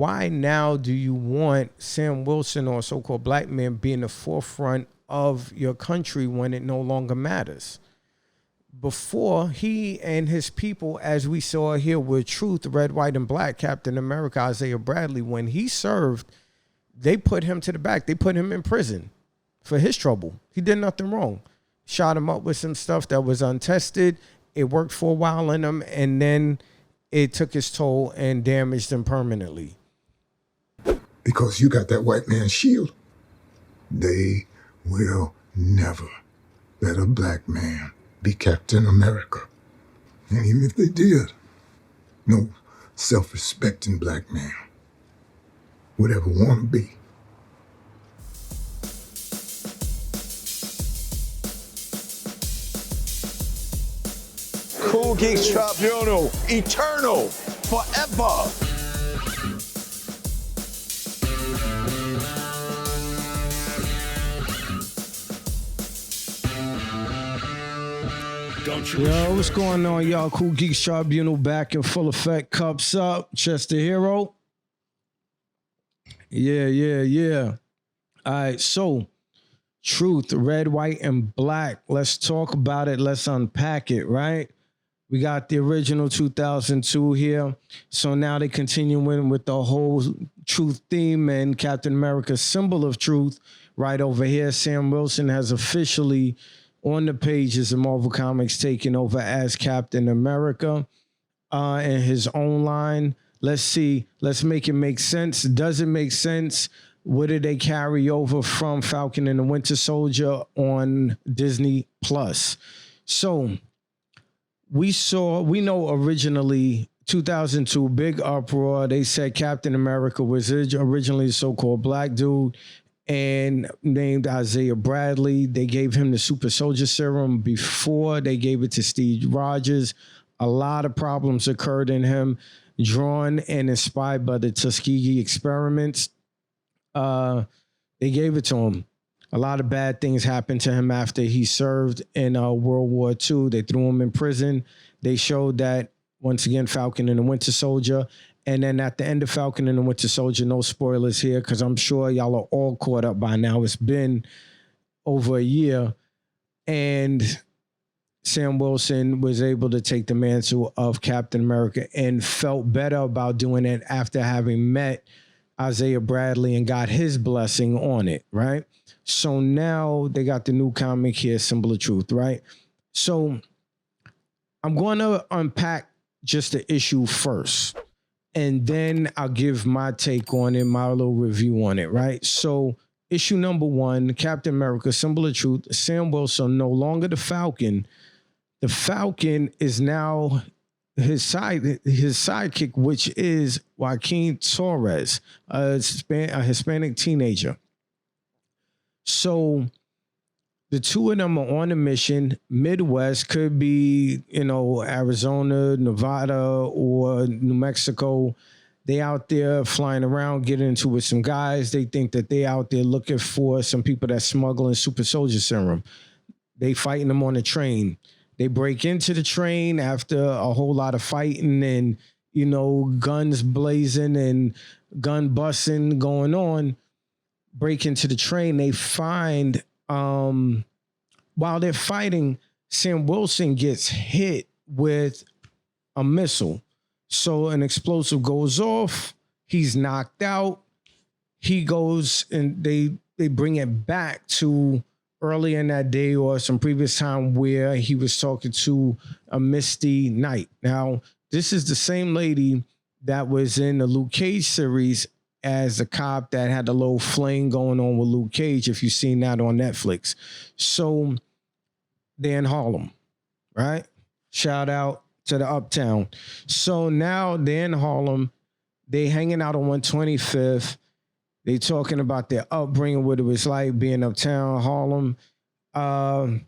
why now do you want Sam Wilson or a so-called black man be in the forefront of your country when it no longer matters? Before, he and his people, as we saw here with Truth, Red, White, and Black, Captain America, Isaiah Bradley, when he served, they put him to the back. They put him in prison for his trouble. He did nothing wrong. Shot him up with some stuff that was untested. It worked for a while in him, and then it took its toll and damaged him permanently. Because you got that white man's shield. They will never let a black man be Captain America. And even if they did, no self-respecting black man would ever want to be. Cool Geeks Tribunal, eternal, forever. Yo, what's going on, y'all? Cool Geeks Tribunal back in full effect. Cups up. Chester Hero. Yeah. All right, so Truth, Red, White, and Black. Let's talk about it. Let's unpack it, right? We got the original 2002 here. So now they continuing with the whole Truth theme and Captain America's symbol of truth right over here. Sam Wilson has officially on the pages of Marvel Comics taken over as Captain America in his own line. Let's see. Let's make it make sense. Does it make sense? What did they carry over from Falcon and the Winter Soldier on Disney Plus? So we know originally 2002, big uproar. They said Captain America was originally a so-called black dude and named Isaiah Bradley. They gave him the super soldier serum before they gave it to Steve Rogers. A lot of problems occurred in him, drawn and inspired by the Tuskegee experiments. They gave it to him. A lot of bad things happened to him after he served in World War II. They threw him in prison. They showed that, once again, Falcon and the Winter Soldier. And then at the end of Falcon and the Winter Soldier, no spoilers here, because I'm sure y'all are all caught up by now. It's been over a year. And Sam Wilson was able to take the mantle of Captain America and felt better about doing it after having met Isaiah Bradley and got his blessing on it, right? So now they got the new comic here, Symbol of Truth, right? So I'm going to unpack just the issue first, and then I'll give my take on it, my little review on it, right? So issue number 1, Captain America, Symbol of Truth, Sam Wilson, no longer the Falcon. The Falcon is now his sidekick, which is Joaquin Torres, a Hispanic teenager. So the two of them are on a mission. Midwest, could be, Arizona, Nevada, or New Mexico. They out there flying around, getting into with some guys. They think that they out there looking for some people that's smuggling super soldier serum. They fighting them on the train. They break into the train after a whole lot of fighting and, guns blazing and gun busting going on. Break into the train. They find, while they're fighting, Sam Wilson gets hit with a missile. So an explosive goes off. He's knocked out. He goes and they bring it back to early in that day or some previous time where he was talking to a Misty Knight. Now, this is the same lady that was in the Luke Cage series as the cop that had a little fling going on with Luke Cage, if you've seen that on Netflix. So they're in Harlem, right? Shout out to the Uptown. So now they're in Harlem. They hanging out on 125th. They talking about their upbringing, what it was like being uptown Harlem. The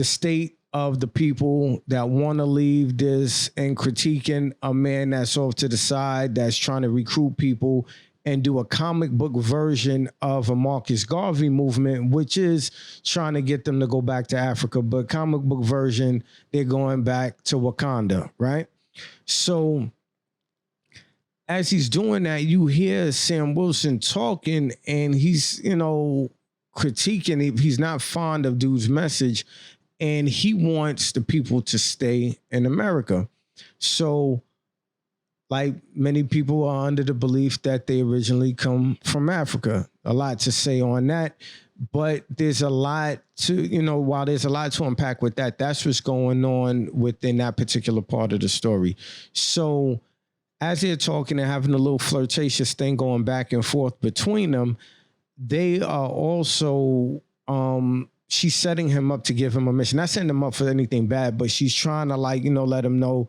state of the people that want to leave this and critiquing a man that's off to the side that's trying to recruit people and do a comic book version of a Marcus Garvey movement, which is trying to get them to go back to Africa. But comic book version, they're going back to Wakanda, right? So as he's doing that, you hear Sam Wilson talking, and he's, critiquing. He's not fond of dude's message, and he wants the people to stay in America. So, like many people are under the belief that they originally come from Africa. A lot to say on that, but there's a lot to, while there's a lot to unpack with that, that's what's going on within that particular part of the story. So, as they're talking and having a little flirtatious thing going back and forth between them, they are also, she's setting him up to give him a mission. Not setting him up for anything bad, but she's trying to let him know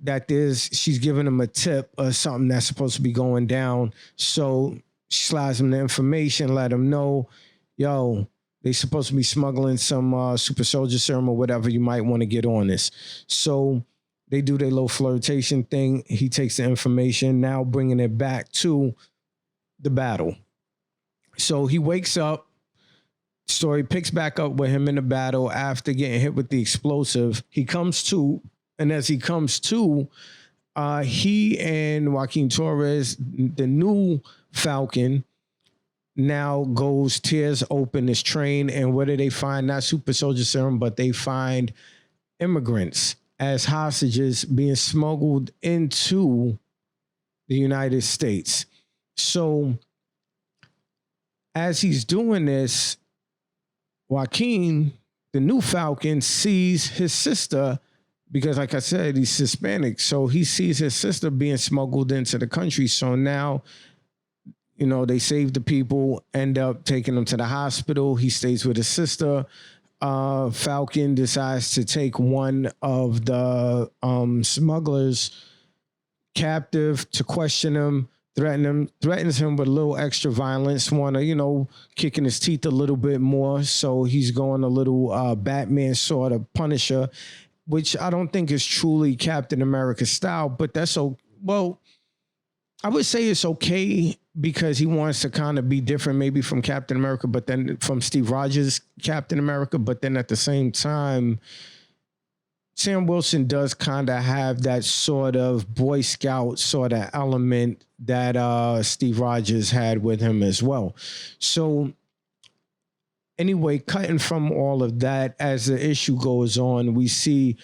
that she's giving him a tip or something that's supposed to be going down. So she slides him the information, let him know, yo, they supposed to be smuggling some super soldier serum or whatever. You might want to get on this. So they do their little flirtation thing. He takes the information, now bringing it back to the battle. So he wakes up. Story picks back up with him in the battle after getting hit with the explosive. He comes to, and as he comes to, he and Joaquin Torres, the new Falcon, now tears open this train. And what do they find? Not super soldier serum, but they find immigrants as hostages being smuggled into the United States. So as he's doing this, Joaquin, the new Falcon, sees his sister, because like I said, he's Hispanic. So he sees his sister being smuggled into the country. So now, they save the people, end up taking him to the hospital. He stays with his sister. Falcon decides to take one of the smugglers captive to question him, threatens him with a little extra violence, kicking his teeth a little bit more. So he's going a little Batman sort of Punisher, which I don't think is truly Captain America style, but that's well, I would say it's okay because he wants to kind of be different maybe from Captain America, but then from Steve Rogers' Captain America. But then at the same time, Sam Wilson does kind of have that sort of Boy Scout sort of element that Steve Rogers had with him as well. So anyway, cutting from all of that, as the issue goes on, we see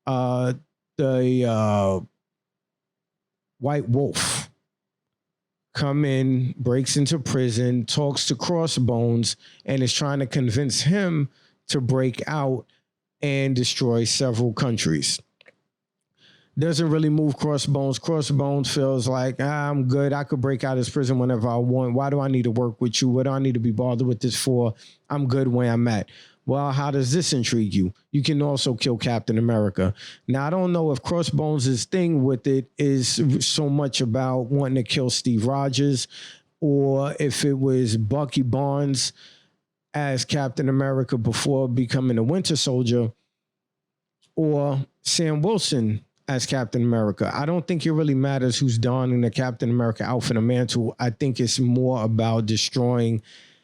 the White Wolf come in, breaks into prison, talks to Crossbones, and is trying to convince him to break out and destroy several countries. Doesn't really move Crossbones. Crossbones feels like, I'm good. I could break out of this prison whenever I want. Why do I need to work with you? What do I need to be bothered with this for? I'm good where I'm at. Well, how does this intrigue you? You can also kill Captain America. Now, I don't know if Crossbones' thing with it is so much about wanting to kill Steve Rogers, or if it was Bucky Barnes as Captain America before becoming a Winter Soldier, or Sam Wilson as Captain America. I don't think it really matters who's donning the Captain America outfit or mantle. I think it's more about destroying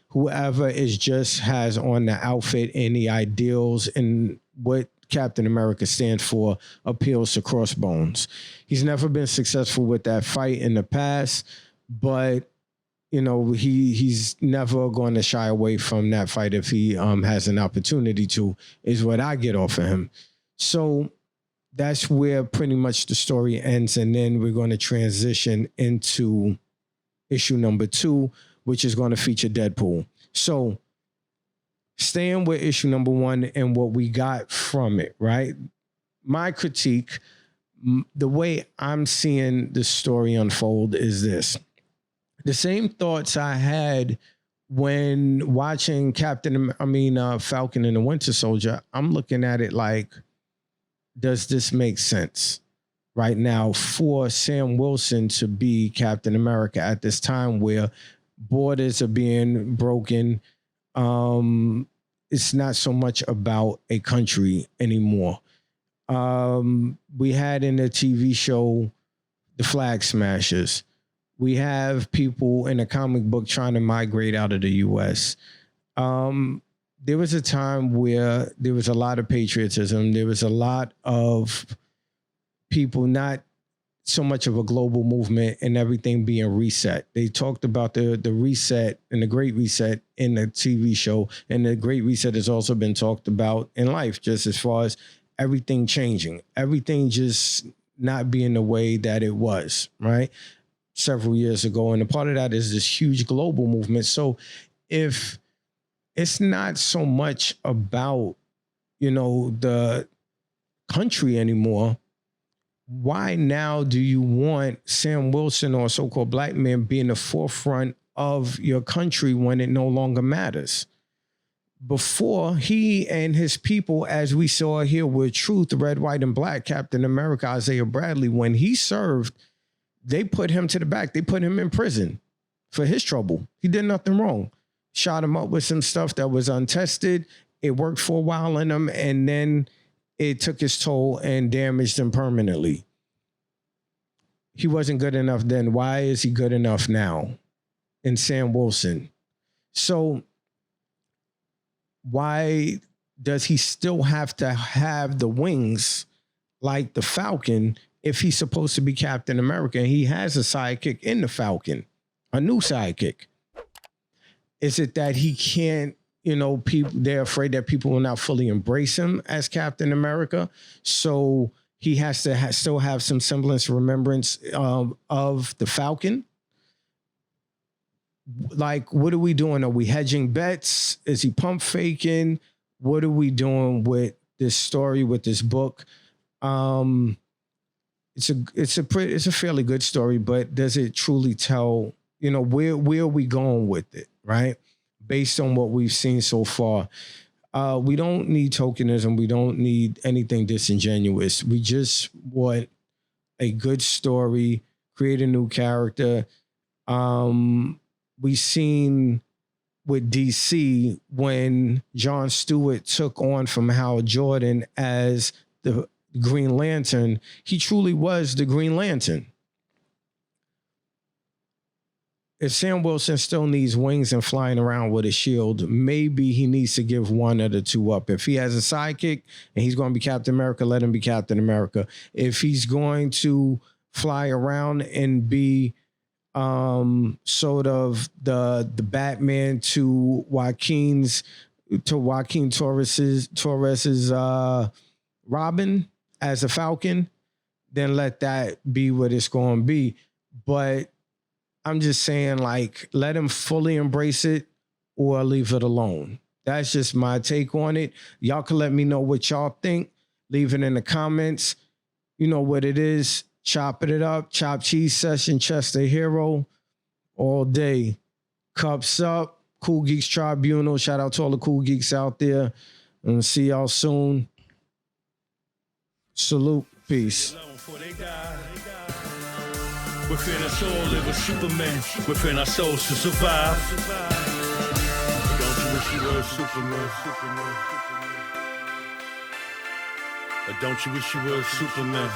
whoever has on the outfit, and the ideals and what Captain America stands for appeals to Crossbones. He's never been successful with that fight in the past, but he's never going to shy away from that fight if he has an opportunity to, is what I get off of him. So that's where pretty much the story ends. And then we're going to transition into issue number 2, which is going to feature Deadpool. So staying with issue number 1 and what we got from it, right? My critique, the way I'm seeing the story unfold is this. The same thoughts I had when watching Falcon and the Winter Soldier. I'm looking at it like, does this make sense right now for Sam Wilson to be Captain America at this time where borders are being broken? It's not so much about a country anymore. We had in the TV show the Flag Smashers. We have people in a comic book trying to migrate out of the U.S. There was a time where there was a lot of patriotism. There was a lot of people not so much of a global movement and everything being reset. They talked about the reset and the Great Reset in the TV show, and the Great Reset has also been talked about in life, just as far as everything changing, everything just not being the way that it was, right? Several years ago. And a part of that is this huge global movement. So if it's not so much about, the country anymore, why now do you want Sam Wilson or a so-called black man be in the forefront of your country when it no longer matters? Before, he and his people, as we saw here with Truth, Red, White, and Black, Captain America, Isaiah Bradley, when he served, they put him to the back. They put him in prison for his trouble. He did nothing wrong. Shot him up with some stuff that was untested. It worked for a while in him, and then it took its toll and damaged him permanently. He wasn't good enough then. Why is he good enough now? In Sam Wilson. So why does he still have to have the wings like the Falcon if he's supposed to be Captain America? And he has a sidekick in the Falcon, a new sidekick. Is it that he can't, they're afraid that people will not fully embrace him as Captain America? So he has to still have some semblance of remembrance of the Falcon? Like, what are we doing? Are we hedging bets? Is he pump faking? What are we doing with this story, with this book? It's a fairly good story, but does it truly tell, where are we going with it, right? Based on what we've seen so far. We don't need tokenism. We don't need anything disingenuous. We just want a good story, create a new character. We've seen with DC when Jon Stewart took on from Hal Jordan as the Green Lantern, he truly was the Green Lantern. If Sam Wilson still needs wings and flying around with a shield, maybe he needs to give one of the two up. If he has a sidekick and he's going to be Captain America, let him be Captain America. If he's going to fly around and be sort of the Batman to Joaquin Torres's Robin as a Falcon, then let that be what it's going to be. But I'm just saying, like, let him fully embrace it or leave it alone. That's just my take on it. Y'all can let me know what y'all think. Leave it in the comments. You know what it is. Chopping it up. Chop Cheese Session, Chester Hero, all day. Cups up. Cool Geeks Tribunal. Shout out to all the cool geeks out there. And see y'all soon. Salute. Peace. Within us all live a Superman. Within our souls to survive. Don't you wish you were Superman? Or don't you wish you were Superman?